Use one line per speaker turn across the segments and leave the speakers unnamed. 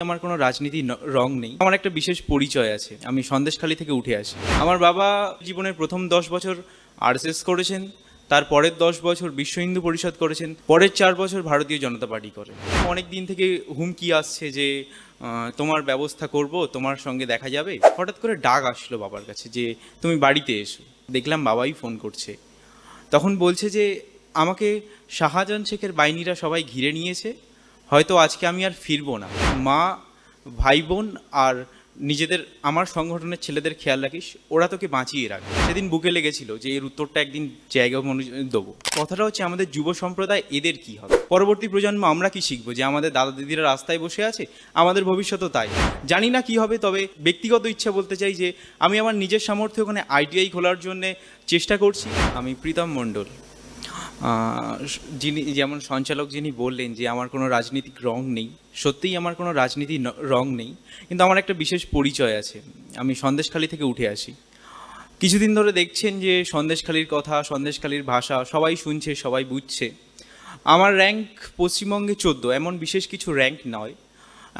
আমার কোনো রাজনীতি রং নেই। আমার একটা বিশেষ পরিচয় আছে। আমি সন্দেশখালী থেকে উঠে আসি। আমার বাবা জীবনের প্রথম 10 বছর আরএসএস করেছেন, তার পরের 10 বছর বিশ্ব হিন্দু পরিষদ করেছেন, পরের 4 বছর ভারতীয় জনতা পার্টি করেন। অনেক দিন থেকে হুমকি আসছে যে তোমার ব্যবস্থা করব, তোমার সঙ্গে দেখা যাবে। হঠাৎ করে ডাক আসলো বাবার কাছে যে তুমি বাড়িতে এসো। দেখলাম বাবাই ফোন করছে। তখন বলছে যে আমাকে শাহজাহান শেখের বাহিনীরা সবাই ঘিরে নিয়েছে, হয়তো আজকে আমি আর ফিরবো না। মা, ভাই বোন আর নিজেদের আমার সংগঠনের ছেলেদের খেয়াল রাখিস, ওরা তোকে বাঁচিয়ে রাখবে। সেদিন বুকে লেগেছিল যে এর উত্তরটা একদিন জায়গা দেবো। কথাটা হচ্ছে আমাদের যুব সম্প্রদায় এদের কি হবে, পরবর্তী প্রজন্ম আমরা কি শিখবো? যে আমাদের দাদা দিদিরা রাস্তায় বসে আছে, আমাদের ভবিষ্যৎও তাই। জানি না কি হবে, তবে ব্যক্তিগত ইচ্ছা বলতে চাই যে আমি আমার নিজের সামর্থ্যে ওখানে আইটিআই খোলার জন্য চেষ্টা করছি। আমি প্রীতম মণ্ডল, যিনি যেমন সঞ্চালক যিনি বললেন যে আমার কোনো রাজনীতিক রং নেই, সত্যিই আমার কোনো রাজনীতি রং নেই, কিন্তু আমার একটা বিশেষ পরিচয় আছে। আমি সন্দেশখালী থেকে উঠে আসি। কিছুদিন ধরে দেখছেন যে সন্দেশখালীর কথা, সন্দেশখালীর ভাষা সবাই শুনছে, সবাই বুঝছে। আমার র্যাঙ্ক পশ্চিমবঙ্গে 14, এমন বিশেষ কিছু র্যাঙ্ক নয়।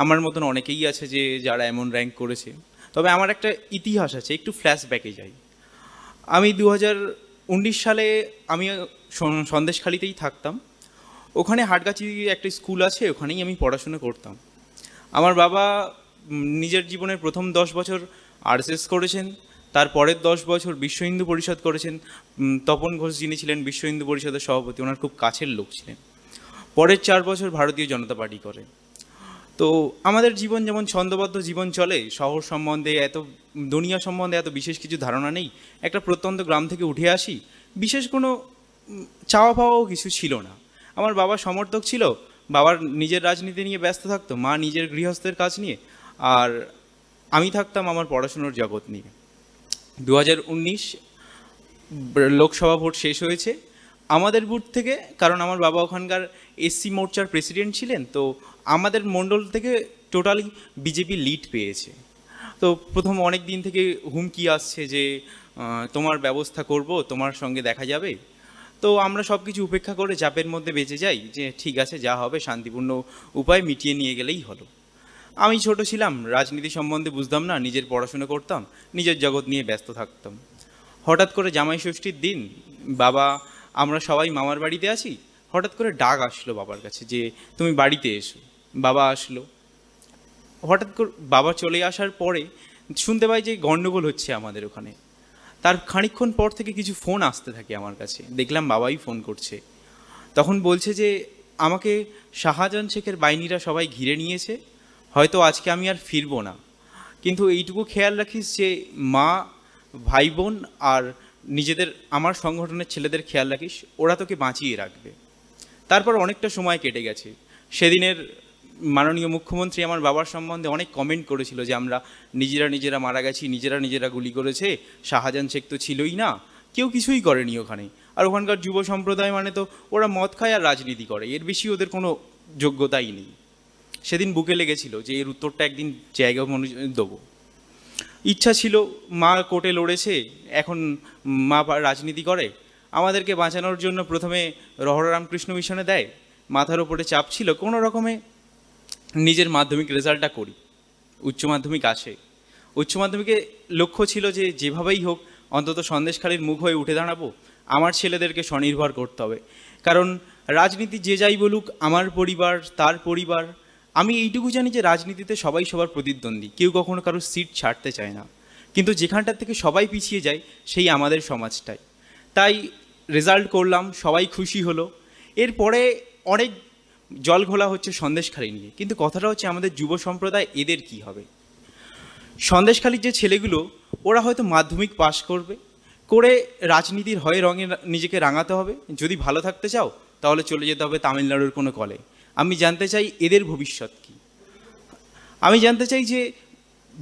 আমার মতন অনেকেই আছে যে যারা এমন র্যাঙ্ক করেছে। তবে আমার একটা ইতিহাস আছে, একটু ফ্ল্যাশব্যাকে যাই। আমি 2019 সালে আমি সন্দেশখালীতেই থাকতাম। ওখানে হাটগাছি একটা স্কুল আছে, ওখানেই আমি পড়াশোনা করতাম। আমার বাবা নিজের জীবনের প্রথম 10 বছর আরএসএস করেছেন, তার পরের 10 বছর বিশ্ব হিন্দু পরিষদ করেছেন। তপন ঘোষ যিনি ছিলেন বিশ্ব হিন্দু পরিষদের সভাপতি, ওনার খুব কাছের লোক ছিলেন। পরের 4 বছর ভারতীয় জনতা পার্টি করে। তো আমাদের জীবন যেমন ছন্দবদ্ধ জীবন চলে, শহর সম্বন্ধে এত, দুনিয়া সম্বন্ধে এত বিশেষ কিছু ধারণা নেই। একটা প্রত্যন্ত গ্রাম থেকে উঠে আসি, বিশেষ কোনো চাওয়া পাওয়াও কিছু ছিল না। আমার বাবা সমর্থক ছিল, বাবার নিজের রাজনীতি নিয়ে ব্যস্ত থাকতো, মা নিজের গৃহস্থের কাজ নিয়ে, আর আমি থাকতাম আমার পড়াশুনোর জগৎ নিয়ে। 2019 লোকসভা ভোট শেষ হয়েছে আমাদের বুথ থেকে, কারণ আমার বাবা ওখানকার এসসি মোর্চার প্রেসিডেন্ট ছিলেন। তো আমাদের মণ্ডল থেকে টোটালি বিজেপি লিড পেয়েছে। তো প্রথম অনেক দিন থেকে হুমকি আসছে যে তোমার ব্যবস্থা করব, তোমার সঙ্গে দেখা যাবে। তো আমরা সব কিছু উপেক্ষা করে চাপের মধ্যে বেঁচে যাই যে ঠিক আছে, যা হবে শান্তিপূর্ণ উপায় মিটিয়ে নিয়ে গেলেই হলো। আমি ছোট ছিলাম, রাজনীতি সম্বন্ধে বুঝতাম না, নিজের পড়াশোনা করতাম, নিজের জগৎ নিয়ে ব্যস্ত থাকতাম। হঠাৎ করে জামাই ষষ্ঠীর দিন বাবা, আমরা সবাই মামার বাড়িতে আছি, হঠাৎ করে ডাক আসলো বাবার কাছে যে তুমি বাড়িতে এসো। বাবা আসলো। হঠাৎ করে বাবা চলে আসার পরে শুনতে পাই যে গণ্ডগোল হচ্ছে আমাদের ওখানে। তার খানিকক্ষণ পর থেকে কিছু ফোন আসতে থাকে আমার কাছে। দেখলাম বাবাই ফোন করছে। তখন বলছে যে আমাকে শাহজাহান শেখের বাহিনীরা সবাই ঘিরে নিয়েছে, হয়তো আজকে আমি আর ফিরবো না। কিন্তু এইটুকু খেয়াল রাখিস যে মা, ভাই বোন আর নিজেদের আমার সংগঠনের ছেলেদের খেয়াল রাখিস, ওরা তোকে বাঁচিয়ে রাখবে। তারপর অনেকটা সময় কেটে গেছে। সেদিনের মাননীয় মুখ্যমন্ত্রী আমার বাবার সম্বন্ধে অনেক কমেন্ট করেছিল যে আমরা নিজেরা মারা গেছি, নিজেরা গুলি করেছে, শাহজাহান শেখ তো ছিলই না, কেউ কিছুই করেনি ওখানে। আর ওখানকার যুব সম্প্রদায় মানে তো ওরা মদ খায় আর রাজনীতি করে, এর বেশি ওদের কোনো যোগ্যতাই নেই। সেদিন বুকে লেগেছিল যে এর উত্তরটা একদিন জায়গা দেবো। ইচ্ছা ছিল, মা কোর্টে লড়েছে, এখন মা রাজনীতি করে। আমাদেরকে বাঁচানোর জন্য প্রথমে রামকৃষ্ণ মিশনে দেয়, মাথার ওপরে চাপ ছিল কোনো রকমে নিজের মাধ্যমিক রেজাল্টটা করি, উচ্চ মাধ্যমিক আসে। উচ্চ মাধ্যমিকে লক্ষ্য ছিল যে যেভাবেই হোক অন্তত সন্দেশখালীর মুখ হয়ে উঠে দাঁড়াবো, আমার ছেলেদেরকে স্বনির্ভর করতে হবে। কারণ রাজনীতি যে যাই বলুক, আমার পরিবার তার পরিবার। আমি এইটুকু জানি যে রাজনীতিতে সবাই সবার প্রতিদ্বন্দ্বী, কেউ কখনো কারোর সিট ছাড়তে চায় না, কিন্তু যেখানটার থেকে সবাই পিছিয়ে যায় সেই আমাদের সমাজটাই। তাই রেজাল্ট করলাম, সবাই খুশি হলো। এরপরে অনেক জল ঘোলা হচ্ছে সন্দেশখালী নিয়ে, কিন্তু কথাটা হচ্ছে আমাদের যুব সম্প্রদায় এদের কি হবে। সন্দেশখালীর যে ছেলেগুলো, ওরা হয়তো মাধ্যমিক পাশ করবে, করে রাজনীতির হয়ে রঙে নিজেকে রাঙাতে হবে। যদি ভালো থাকতে চাও তাহলে চলে যেতে হবে তামিলনাড়ুর কোনো কলে। আমি জানতে চাই এদের ভবিষ্যৎ কী। আমি জানতে চাই যে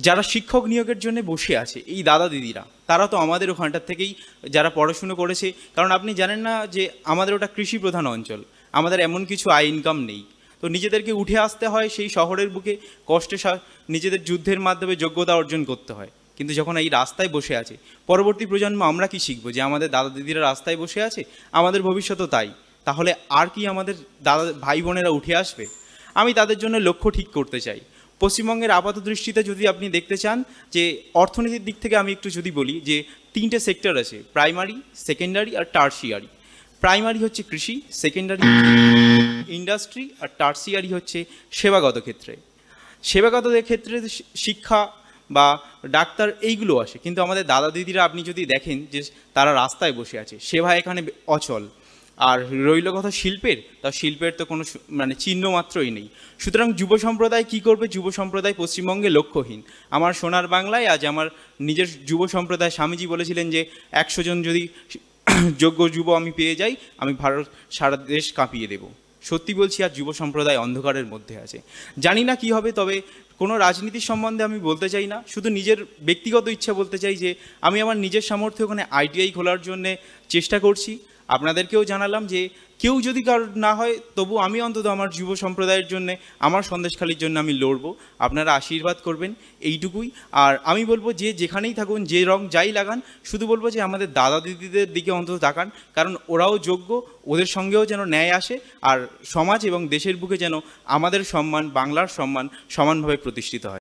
যারা শিক্ষক নিয়োগের জন্য বসে আছে, এই দাদা দিদিরা, তারা তো আমাদের ওখানটার থেকেই যারা পড়াশুনো করেছে। কারণ আপনি জানেন না যে আমাদের ওটা কৃষি প্রধান অঞ্চল, আমাদের এমন কিছু আয় ইনকাম নেই। তো নিজেদেরকে উঠে আসতে হয় সেই শহরের বুকে, কষ্টে নিজেদের যুদ্ধের মাধ্যমে যোগ্যতা অর্জন করতে হয়। কিন্তু যখন এই রাস্তায় বসে আছে, পরবর্তী প্রজন্ম আমরা কি শিখবো? যে আমাদের দাদা দিদিরা রাস্তায় বসে আছে, আমাদের ভবিষ্যৎও তাই। তাহলে আর কি আমাদের দাদা ভাই বোনেরা উঠে আসবে? আমি তাদের জন্য লক্ষ্য ঠিক করতে চাই। পশ্চিমবঙ্গের আপাত দৃষ্টিতে যদি আপনি দেখতে চান যে অর্থনীতির দিক থেকে আমি একটু যদি বলি যে তিনটে সেক্টর আছে, প্রাইমারি, সেকেন্ডারি আর টার্সিয়ারি। প্রাইমারি হচ্ছে কৃষি, সেকেন্ডারি ইন্ডাস্ট্রি আর টার্সিয়ারি হচ্ছে সেবাগত ক্ষেত্রে। সেবাগত ক্ষেত্রে শিক্ষা বা ডাক্তার এইগুলো আসে, কিন্তু আমাদের দাদা দিদিরা আপনি যদি দেখেন যে তারা রাস্তায় বসে আছে, সেবা এখানে অচল। আর রইল কথা শিল্পের, তা শিল্পের তো কোনো মানে চিহ্ন মাত্রই নেই। সুতরাং যুব সম্প্রদায় কী করবে? যুব সম্প্রদায় পশ্চিমবঙ্গে লক্ষ্যহীন। আমার সোনার বাংলায় আজ আমার নিজের যুব সম্প্রদায়, স্বামীজি বলেছিলেন যে 100 জন যদি যোগ্য যুব আমি পেয়ে যাই, আমি ভারত সারা দেশ কাঁপিয়ে দেব। সত্যি বলছি, আর যুব সম্প্রদায় অন্ধকারের মধ্যে আছে। জানি না কি হবে, তবে কোনো রাজনীতির সম্বন্ধে আমি বলতে চাই না, শুধু নিজের ব্যক্তিগত ইচ্ছা বলতে চাই যে আমি আমার নিজের সামর্থ্যে ওখানে আইটিআই খোলার জন্যে চেষ্টা করছি। আপনাদেরকেও জানালাম যে কেউ যদি কারোর না হয়, তবু আমি অন্তত আমার যুব সম্প্রদায়ের জন্য, আমার সন্দেশখালির জন্য আমি লড়বো। আপনারা আশীর্বাদ করবেন, এইটুকুই। আর আমি বলবো যে যেখানেই থাকুন, যে রং যাই লাগান, শুধু বলবো যে আমাদের দাদা দিদিদের দিকে অন্তত তাকান, কারণ ওরাও যোগ্য, ওদের সঙ্গেও যেন ন্যায় আসে, আর সমাজ এবং দেশের বুকে যেন আমাদের সম্মান, বাংলার সম্মান সমানভাবে প্রতিষ্ঠিত হয়।